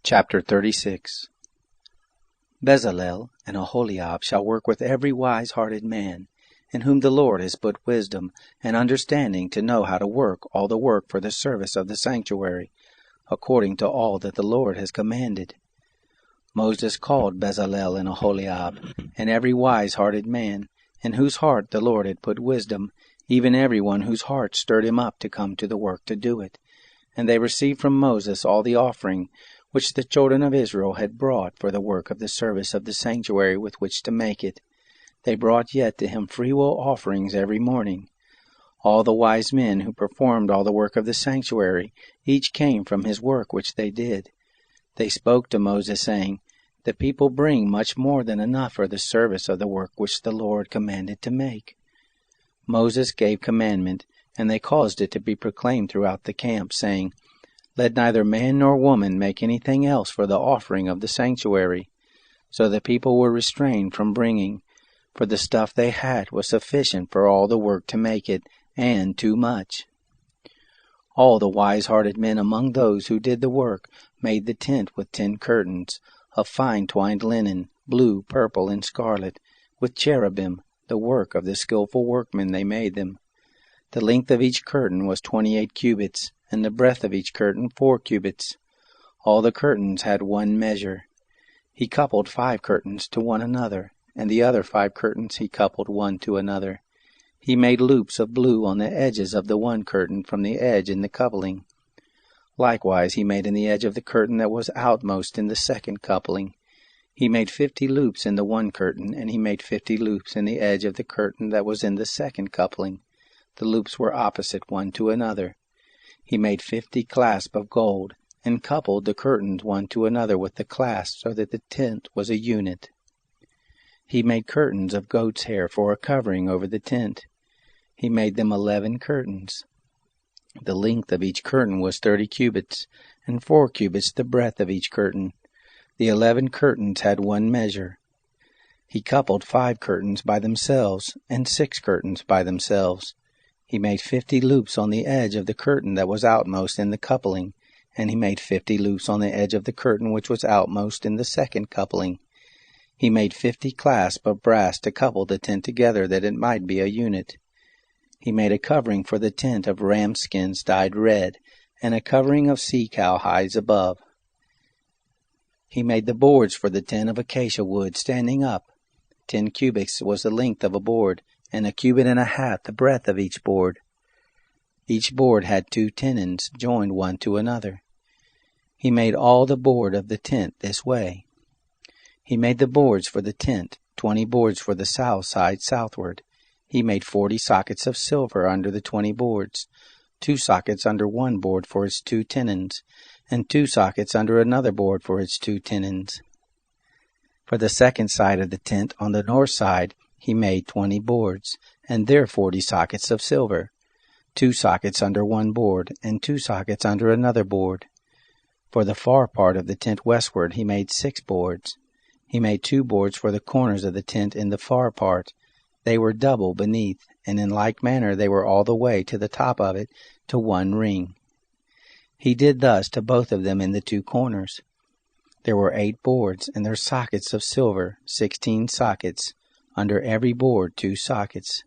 Chapter 36. Bezalel and Aholiab shall work with every wise-hearted man, in whom the Lord has put wisdom and understanding to know how to work all the work for the service of the sanctuary, according to all that the Lord has commanded. Moses called Bezalel and Aholiab, and every wise-hearted man, in whose heart the Lord had put wisdom, even every one whose heart stirred him up to come to the work to do it. And they received from Moses all the offering which the children of Israel had brought for the work of the service of the sanctuary with which to make it. They brought yet to him freewill offerings every morning. All the wise men who performed all the work of the sanctuary, each came from his work which they did. They spoke to Moses, saying, The people bring much more than enough for the service of the work which the Lord commanded to make. Moses gave commandment, and they caused it to be proclaimed throughout the camp, saying, Let neither man nor woman make anything else for the offering of the sanctuary. So the people were restrained from bringing, for the stuff they had was sufficient for all the work to make it, and too much. All the wise-hearted men among those who did the work made the tent with 10 curtains, of fine twined linen, blue, purple, and scarlet, with cherubim, the work of the skillful workmen they made them. The length of each curtain was 28 cubits, and the breadth of each curtain 4 cubits. All the curtains had one measure. He coupled 5 curtains to one another, and the other 5 curtains he coupled one to another. He made loops of blue on the edges of the one curtain from the edge in the coupling. Likewise he made in the edge of the curtain that was outmost in the second coupling. He made 50 loops in the one curtain, and he made 50 loops in the edge of the curtain that was in the second coupling. The loops were opposite one to another. He made 50 clasps of gold, and coupled the curtains one to another with the clasps, so that the tent was a unit. He made curtains of goat's hair for a covering over the tent. He made them 11 curtains. The length of each curtain was 30 cubits, and 4 cubits the breadth of each curtain. The 11 curtains had one measure. He coupled 5 curtains by themselves, and 6 curtains by themselves. He made 50 loops on the edge of the curtain that was outmost in the coupling, and he made 50 loops on the edge of the curtain which was outmost in the second coupling. He made 50 clasps of brass to couple the tent together, that it might be a unit. He made a covering for the tent of ram skins dyed red, and a covering of sea-cow hides above. He made the boards for the tent of acacia wood standing up. 10 cubits was the length of a board, and 1.5 cubits the breadth of each board. Each board had 2 tenons joined one to another. He made all the board of the tent this way. He made the boards for the tent, 20 boards for the south side southward. He made 40 sockets of silver under the 20 boards, 2 sockets under one board for its 2 tenons, and 2 sockets under another board for its 2 tenons. For the second side of the tent on the north side, he made 20 boards, and there 40 sockets of silver, 2 sockets under one board, and 2 sockets under another board. For the far part of the tent westward he made 6 boards. He made 2 boards for the corners of the tent in the far part. They were double beneath, and in like manner they were all the way to the top of it, to one ring. He did thus to both of them in the 2 corners. There were 8 boards, and their sockets of silver, 16 sockets, under every board 2 sockets.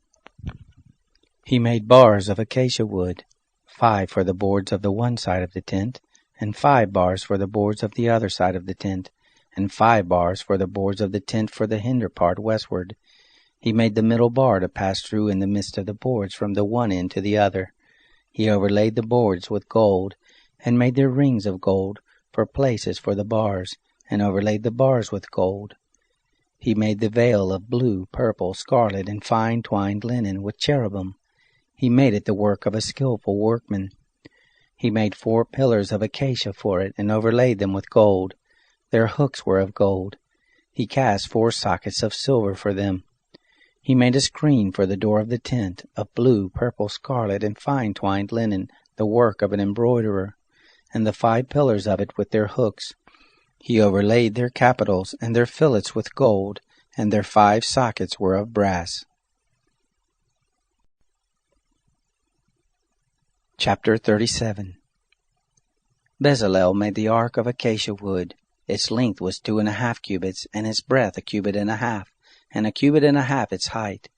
He made bars of acacia wood, 5 for the boards of the one side of the tent, and 5 bars for the boards of the other side of the tent, and 5 bars for the boards of the tent for the hinder part westward. He made the middle bar to pass through in the midst of the boards from the one end to the other. He overlaid the boards with gold, and made their rings of gold for places for the bars, and overlaid the bars with gold. He made the veil of blue, purple, scarlet, and fine twined linen with cherubim. He made it the work of a skillful workman. He made 4 pillars of acacia for it, and overlaid them with gold. Their hooks were of gold. He cast 4 sockets of silver for them. He made a screen for the door of the tent, of blue, purple, scarlet, and fine twined linen, the work of an embroiderer, and the 5 pillars of it with their hooks. He overlaid their capitals and their fillets with gold, and their 5 sockets were of brass. Chapter 37. Bezalel made the ark of acacia wood. Its length was 2.5 cubits, and its breadth 1.5 cubits, and 1.5 cubits its height.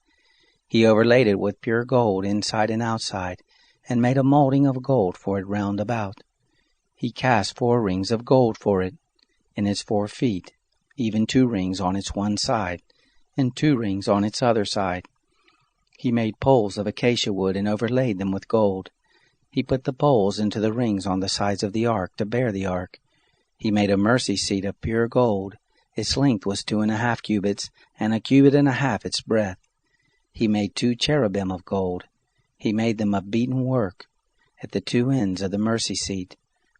He overlaid it with pure gold inside and outside, and made a molding of gold for it round about. He cast 4 rings of gold for it, in its 4 feet, even 2 rings on its one side, and 2 rings on its other side. He made poles of acacia wood and overlaid them with gold. He put the poles into the rings on the sides of the ark to bear the ark. He made a mercy seat of pure gold. Its length was 2.5 cubits, and 1.5 cubits its breadth. He made 2 cherubim of gold. He made them of beaten work at the 2 ends of the mercy seat,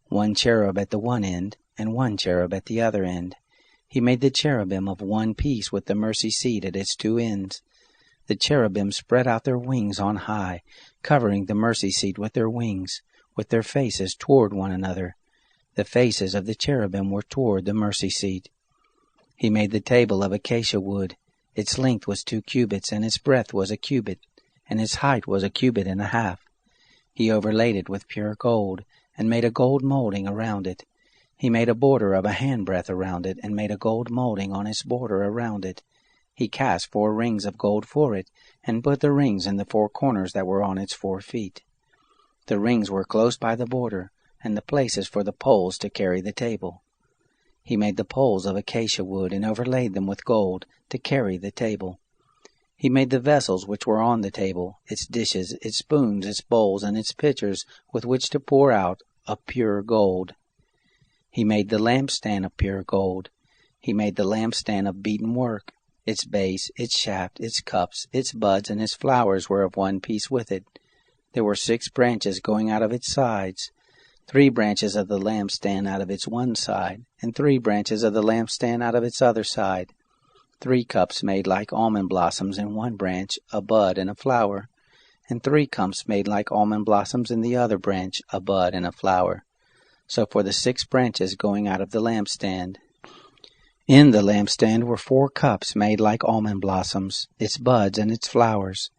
1 cherub at the one end, and 1 cherub at the other end. He made the cherubim of one piece with the mercy seat at its 2 ends. The cherubim spread out their wings on high, covering the mercy seat with their wings, with their faces toward one another. The faces of the cherubim were toward the mercy seat. He made the table of acacia wood. Its length was 2 cubits, and its breadth was 1 cubit, and its height was 1.5 cubits. He overlaid it with pure gold, and made a gold molding around it. He made a border of 1 handbreadth around it, and made a gold molding on its border around it. He cast 4 rings of gold for it, and put the rings in the 4 corners that were on its 4 feet. The rings were close by the border, and the places for the poles to carry the table. He made the poles of acacia wood, and overlaid them with gold, to carry the table. He made the vessels which were on the table, its dishes, its spoons, its bowls, and its pitchers, with which to pour out, of pure gold. He made the lampstand of pure gold. He made the lampstand of beaten work. Its base, its shaft, its cups, its buds, and its flowers were of one piece with it. There were 6 branches going out of its sides, 3 branches of the lampstand out of its one side, and 3 branches of the lampstand out of its other side. 3 cups made like almond blossoms in one branch, a bud and a flower, and 3 cups made like almond blossoms in the other branch, a bud and a flower. So for the 6 branches going out of the lampstand. In the lampstand were 4 cups made like almond blossoms, its buds and its flowers,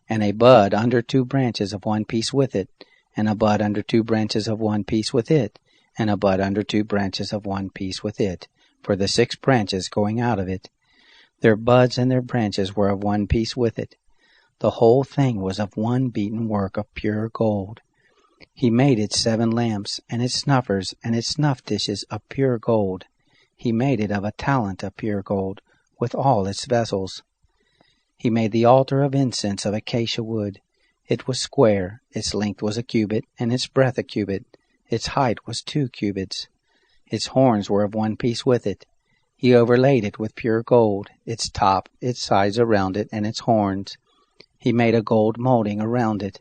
and a bud under 2 branches of one piece with it, and a bud under 2 branches of one piece with it, and a bud under 2 branches of one piece with it, for the 6 branches going out of it. Their buds and their branches were of one piece with it. The whole thing was of one beaten work of pure gold. He made its 7 lamps, and its snuffers, and its snuff dishes of pure gold. He made it of a talent of pure gold, with all its vessels. He made the altar of incense of acacia wood. It was square, its length was 1 cubit, and its breadth 1 cubit. Its height was 2 cubits. Its horns were of one piece with it. He overlaid it with pure gold, its top, its sides around it, and its horns. He made a gold molding around it.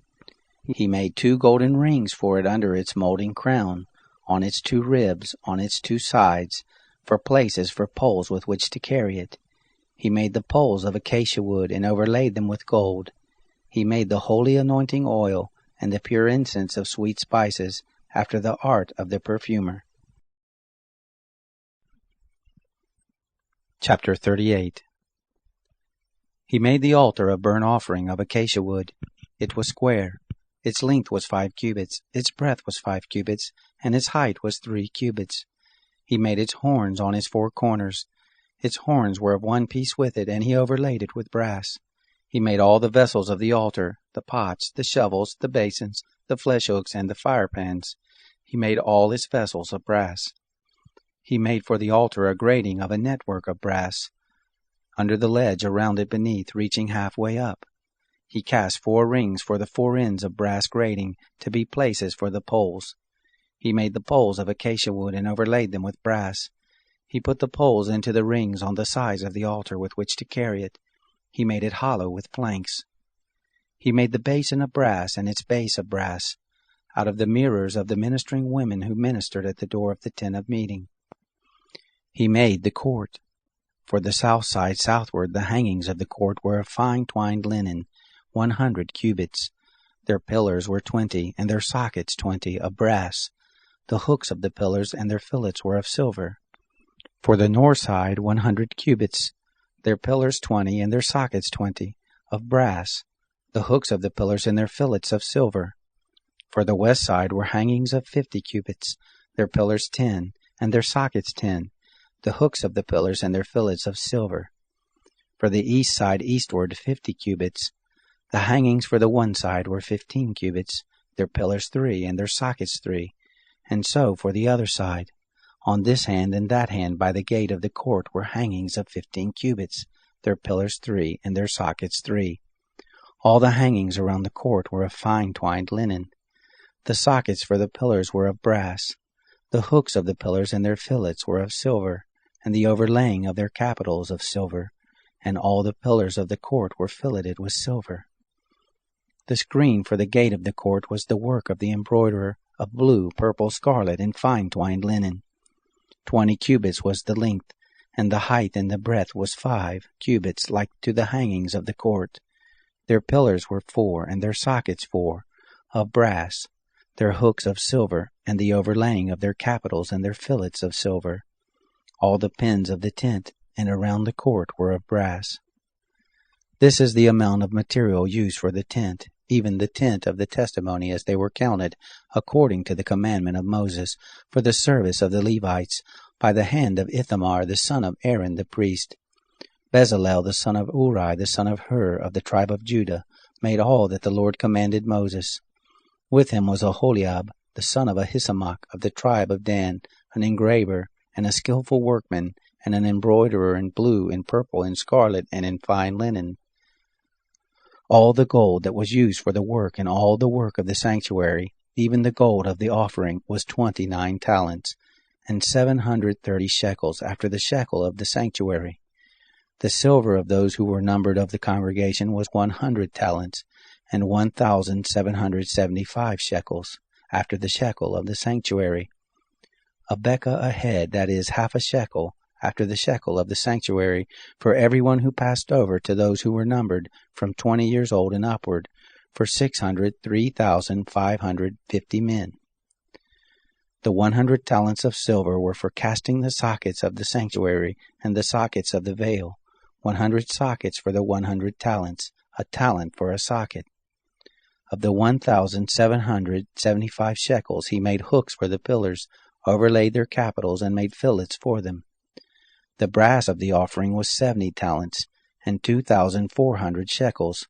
He made 2 golden rings for it under its molding crown, on its 2 ribs, on its 2 sides, for places for poles with which to carry it. He made the poles of acacia wood, and overlaid them with gold. He made the holy anointing oil, and the pure incense of sweet spices, after the art of the perfumer. Chapter 38. He made the altar of burnt offering of acacia wood. It was square. Its length was 5 cubits, its breadth was 5 cubits, and its height was 3 cubits. He made its horns on its 4 corners. Its horns were of one piece with it, and he overlaid it with brass. He made all the vessels of the altar, the pots, the shovels, the basins, the flesh hooks, and the firepans. He made all its vessels of brass. He made for the altar a grating of a network of brass, under the ledge around it beneath, reaching halfway up. He cast 4 rings for the 4 ends of brass grating, to be places for the poles. He made the poles of acacia wood, and overlaid them with brass. He put the poles into the rings on the sides of the altar with which to carry it. He made it hollow with planks. He made the basin of brass, and its base of brass, out of the mirrors of the ministering women who ministered at the door of the tent of meeting. He made the court. For the south side southward, the hangings of the court were of fine twined linen, 100 cubits. Their pillars were 20, and their sockets 20, of brass. The hooks of the pillars and their fillets were of silver. For the north side 100 cubits, their pillars 20, and their sockets 20, of brass. The hooks of the pillars and their fillets of silver. For the west side were hangings of 50 cubits. their pillars 10, and their sockets 10, the hooks of the pillars and their fillets of silver. For the east side eastward 50 cubits. The hangings for the one side were 15 cubits, their pillars 3, and their sockets 3, and so for the other side. On this hand and that hand by the gate of the court were hangings of 15 cubits, their pillars 3, and their sockets 3. All the hangings around the court were of fine twined linen. The sockets for the pillars were of brass. The hooks of the pillars and their fillets were of silver, and the overlaying of their capitals of silver, and all the pillars of the court were filleted with silver. The screen for the gate of the court was the work of the embroiderer of blue, purple, scarlet, and fine twined linen. 20 cubits was the length, and the height and the breadth was 5 cubits, like to the hangings of the court. Their pillars were 4, and their sockets 4, of brass, their hooks of silver, and the overlaying of their capitals and their fillets of silver. All the pins of the tent and around the court were of brass. This is the amount of material used for the tent, even the tent of the testimony, as they were counted, according to the commandment of Moses, for the service of the Levites, by the hand of Ithamar the son of Aaron the priest. Bezalel the son of Uri the son of Hur of the tribe of Judah made all that the Lord commanded Moses. With him was Aholiab the son of Ahisamach of the tribe of Dan, an engraver, and a skillful workman, and an embroiderer in blue, in purple, in scarlet, and in fine linen. All the gold that was used for the work and all the work of the sanctuary, even the gold of the offering, was 29 talents, and 730 shekels, after the shekel of the sanctuary. The silver of those who were numbered of the congregation was 100 talents, and 1,775 shekels, after the shekel of the sanctuary. A bekah a head, that is, half a shekel, after the shekel of the sanctuary, for everyone who passed over, to those who were numbered, from 20 years old and upward, for 603,550 men. The 100 talents of silver were for casting the sockets of the sanctuary and the sockets of the veil, 100 sockets for the 100 talents, a talent for a socket. Of the 1,775 shekels he made hooks for the pillars, overlaid their capitals, and made fillets for them. The brass of the offering was 70 talents, and 2,400 shekels.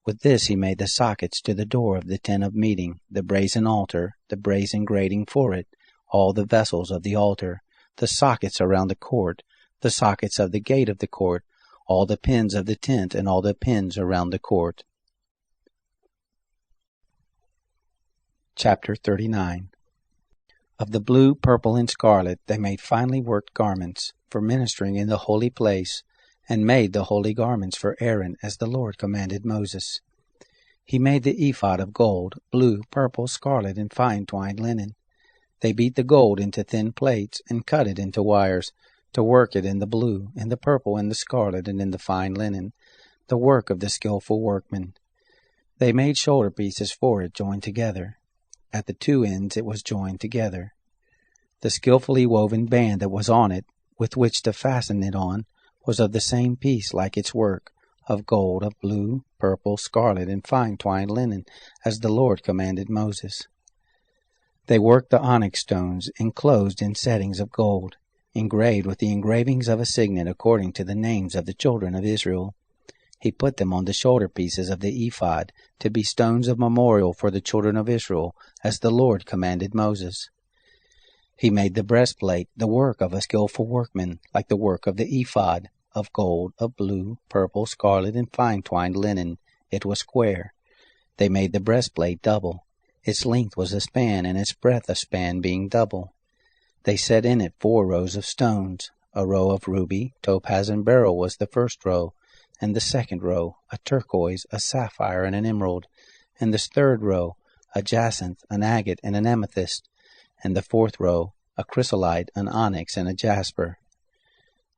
With this he made the sockets to the door of the tent of meeting, the brazen altar, the brazen grating for it, all the vessels of the altar, the sockets around the court, the sockets of the gate of the court, all the pins of the tent, and all the pins around the court. Chapter 39. Of the blue, purple, and scarlet they made finely worked garments for ministering in the holy place, and made the holy garments for Aaron, as the Lord commanded Moses. He made the ephod of gold, blue, purple, scarlet, and fine twined linen. They beat the gold into thin plates, and cut it into wires, to work it in the blue, in the purple, in the scarlet, and in the fine linen, the work of the skillful workman. They made shoulder pieces for it joined together. At the two ends it was joined together. The skillfully woven band that was on it, with which to fasten it on, was of the same piece like its work, of gold, of blue, purple, scarlet, and fine twined linen, as the Lord commanded Moses. They worked the onyx stones, enclosed in settings of gold, engraved with the engravings of a signet according to the names of the children of Israel. He put them on the shoulder pieces of the ephod, to be stones of memorial for the children of Israel, as the Lord commanded Moses. He made the breastplate, the work of a skillful workman, like the work of the ephod, of gold, of blue, purple, scarlet, and fine twined linen. It was square. They made the breastplate double. Its length was a span, and its breadth a span, being double. They set in it 4 rows of stones. A row of ruby, topaz, and beryl was the first row, and the second row, a turquoise, a sapphire, and an emerald, and the third row, a jacinth, an agate, and an amethyst, and the fourth row, a chrysolite, an onyx, and a jasper.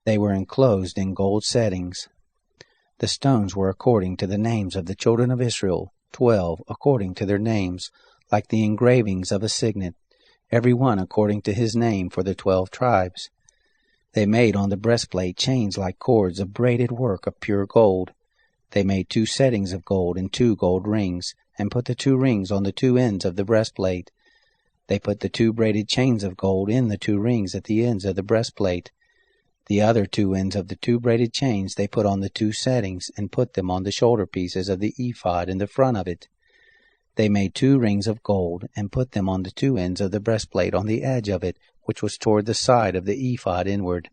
They were enclosed in gold settings. The stones were according to the names of the children of Israel, 12 according to their names, like the engravings of a signet, every one according to his name for the 12 tribes. They made on the breastplate chains like cords of braided work of pure gold. They made 2 settings of gold and 2 gold rings, and put the 2 rings on the 2 ends of the breastplate. They put the 2 braided chains of gold in the 2 rings at the ends of the breastplate. The other 2 ends of the 2 braided chains they put on the 2 settings and put them on the shoulder pieces of the ephod in the front of it. They made 2 rings of gold and put them on the 2 ends of the breastplate on the edge of it, which was toward the side of the ephod inward.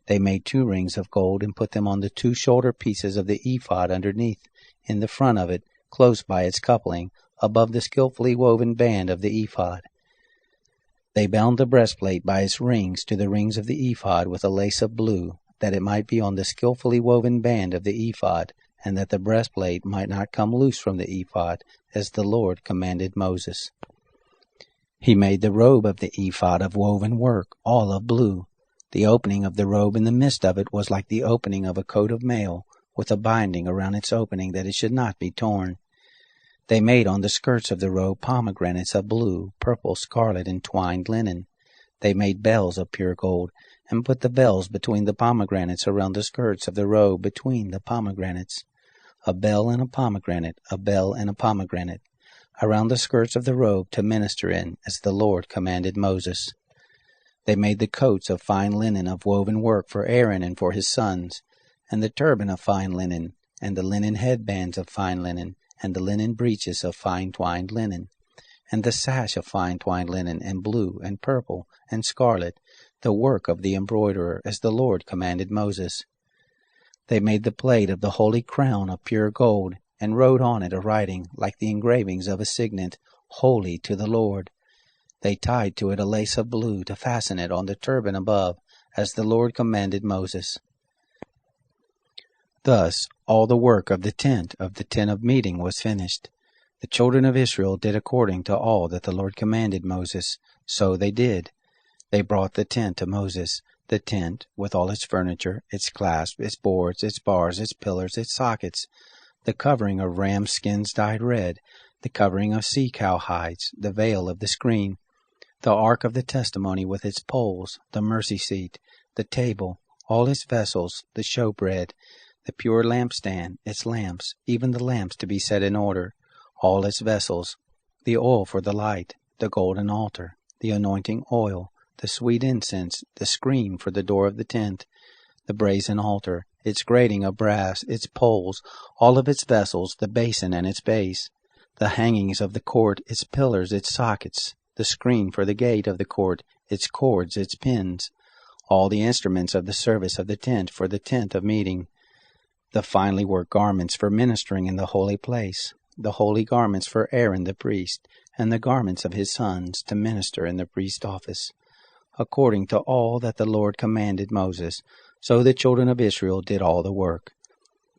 They made 2 rings of gold and put them on the 2 shoulder pieces of the ephod underneath, in the front of it, close by its coupling, above the skillfully woven band of the ephod. They bound the breastplate by its rings to the rings of the ephod with a lace of blue, that it might be on the skillfully woven band of the ephod, and that the breastplate might not come loose from the ephod, as the Lord commanded Moses. He made the robe of the ephod of woven work, all of blue. The opening of the robe in the midst of it was like the opening of a coat of mail, with a binding around its opening that it should not be torn. They made on the skirts of the robe pomegranates of blue, purple, scarlet, and twined linen. They made bells of pure gold, and put the bells between the pomegranates around the skirts of the robe between the pomegranates. A bell and a pomegranate, a bell and a pomegranate, around the skirts of the robe to minister in, as the Lord commanded Moses. They made the coats of fine linen of woven work for Aaron and for his sons, and the turban of fine linen, and the linen headbands of fine linen, and the linen breeches of fine twined linen, and the sash of fine twined linen, and blue, and purple, and scarlet, the work of the embroiderer, as the Lord commanded Moses. They made the plate of the holy crown of pure gold, and wrote on it a writing, like the engravings of a signet, Holy to the Lord. They tied to it a lace of blue to fasten it on the turban above, as the Lord commanded Moses. Thus all the work of the tent of meeting was finished. The children of Israel did according to all that the Lord commanded Moses. So they did. They brought the tent to Moses, the tent with all its furniture, its clasps, its boards, its bars, its pillars, its sockets, the covering of ram skins dyed red, the covering of sea-cow hides, the veil of the screen, the ark of the testimony with its poles, the mercy seat, the table, all its vessels, the showbread, the pure lampstand, its lamps, even the lamps to be set in order, all its vessels, the oil for the light, the golden altar, the anointing oil, the sweet incense, the screen for the door of the tent, the brazen altar, its grating of brass, its poles, all of its vessels, the basin and its base, the hangings of the court, its pillars, its sockets, the screen for the gate of the court, its cords, its pins, all the instruments of the service of the tent for the tent of meeting, the finely worked garments for ministering in the holy place, the holy garments for Aaron the priest, and the garments of his sons to minister in the priest's office, according to all that the Lord commanded Moses. So the children of Israel did all the work.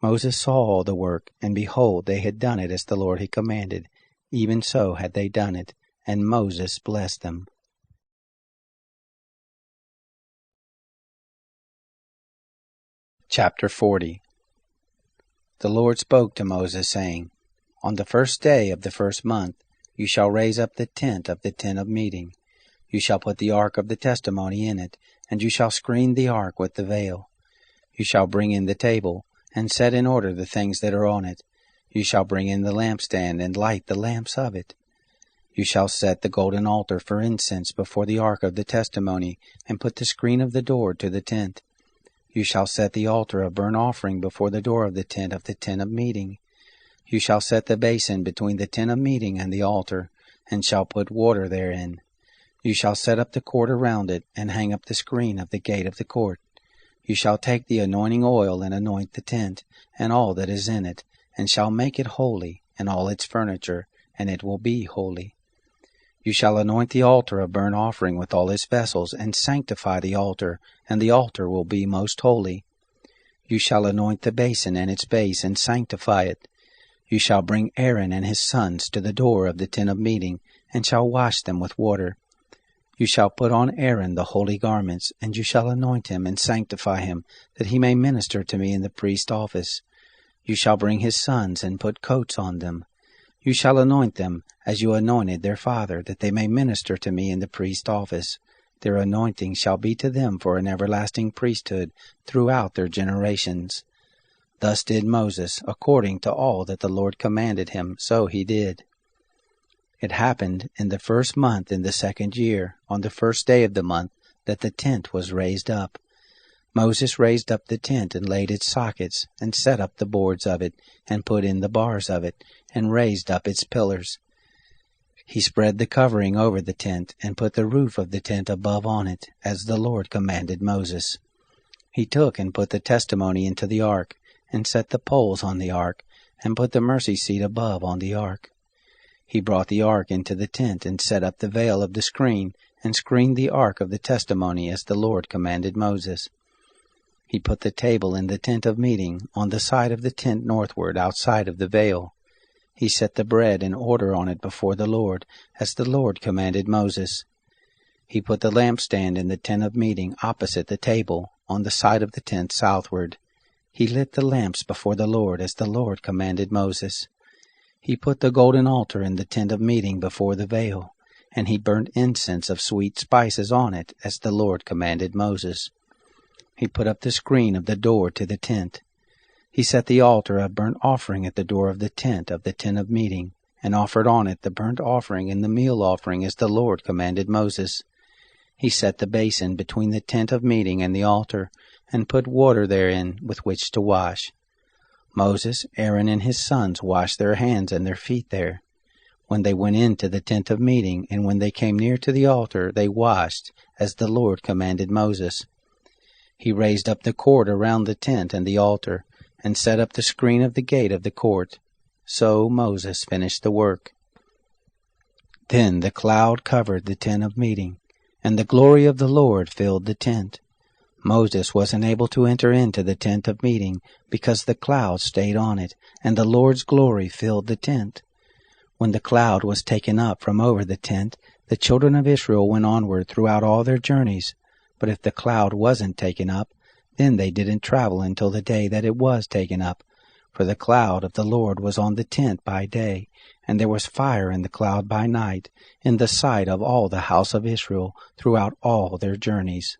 Moses saw all the work, and behold, they had done it as the Lord had commanded. Even so had they done it, and Moses blessed them. Chapter 40. The Lord spoke to Moses, saying, On the first day of the first month you shall raise up the tent of meeting. You shall put the ark of the testimony in it, and you shall screen the ark with the veil. You shall bring in the table, and set in order the things that are on it. You shall bring in the lampstand, and light the lamps of it. You shall set the golden altar for incense before the ark of the testimony, and put the screen of the door to the tent. You shall set the altar of burnt offering before the door of the tent of meeting. You shall set the basin between the tent of meeting and the altar, and shall put water therein. You shall set up the court around it, and hang up the screen of the gate of the court. You shall take the anointing oil and anoint the tent, and all that is in it, and shall make it holy, and all its furniture, and it will be holy. You shall anoint the altar of burnt offering with all its vessels, and sanctify the altar, and the altar will be most holy. You shall anoint the basin and its base, and sanctify it. You shall bring Aaron and his sons to the door of the tent of meeting, and shall wash them with water. You shall put on Aaron the holy garments, and you shall anoint him and sanctify him, that he may minister to me in the priest's office. You shall bring his sons and put coats on them. You shall anoint them as you anointed their father, that they may minister to me in the priest's office. Their anointing shall be to them for an everlasting priesthood throughout their generations. Thus did Moses, according to all that the Lord commanded him, so he did. It happened in the 1st month in the 2nd year, on the 1st day of the month, that the tent was raised up. Moses raised up the tent and laid its sockets, and set up the boards of it, and put in the bars of it, and raised up its pillars. He spread the covering over the tent, and put the roof of the tent above on it, as the Lord commanded Moses. He took and put the testimony into the ark, and set the poles on the ark, and put the mercy seat above on the ark. He brought the ark into the tent, and set up the veil of the screen, and screened the ark of the testimony, as the Lord commanded Moses. He put the table in the tent of meeting, on the side of the tent northward, outside of the veil. He set the bread in order on it before the Lord, as the Lord commanded Moses. He put the lampstand in the tent of meeting, opposite the table, on the side of the tent southward. He lit the lamps before the Lord, as the Lord commanded Moses. He put the golden altar in the tent of meeting before the veil, and he burnt incense of sweet spices on it, as the Lord commanded Moses. He put up the screen of the door to the tent. He set the altar of burnt offering at the door of the tent of meeting, and offered on it the burnt offering and the meal offering, as the Lord commanded Moses. He set the basin between the tent of meeting and the altar, and put water therein with which to wash. Moses, Aaron, and his sons washed their hands and their feet there. When they went into the tent of meeting, and when they came near to the altar, they washed, as the Lord commanded Moses. He raised up the court around the tent and the altar, and set up the screen of the gate of the court. So Moses finished the work. Then the cloud covered the tent of meeting, and the glory of the Lord filled the tent. Moses wasn't able to enter into the tent of meeting, because the cloud stayed on it, and the Lord's glory filled the tent. When the cloud was taken up from over the tent, the children of Israel went onward throughout all their journeys. But if the cloud wasn't taken up, then they didn't travel until the day that it was taken up. For the cloud of the Lord was on the tent by day, and there was fire in the cloud by night, in the sight of all the house of Israel throughout all their journeys.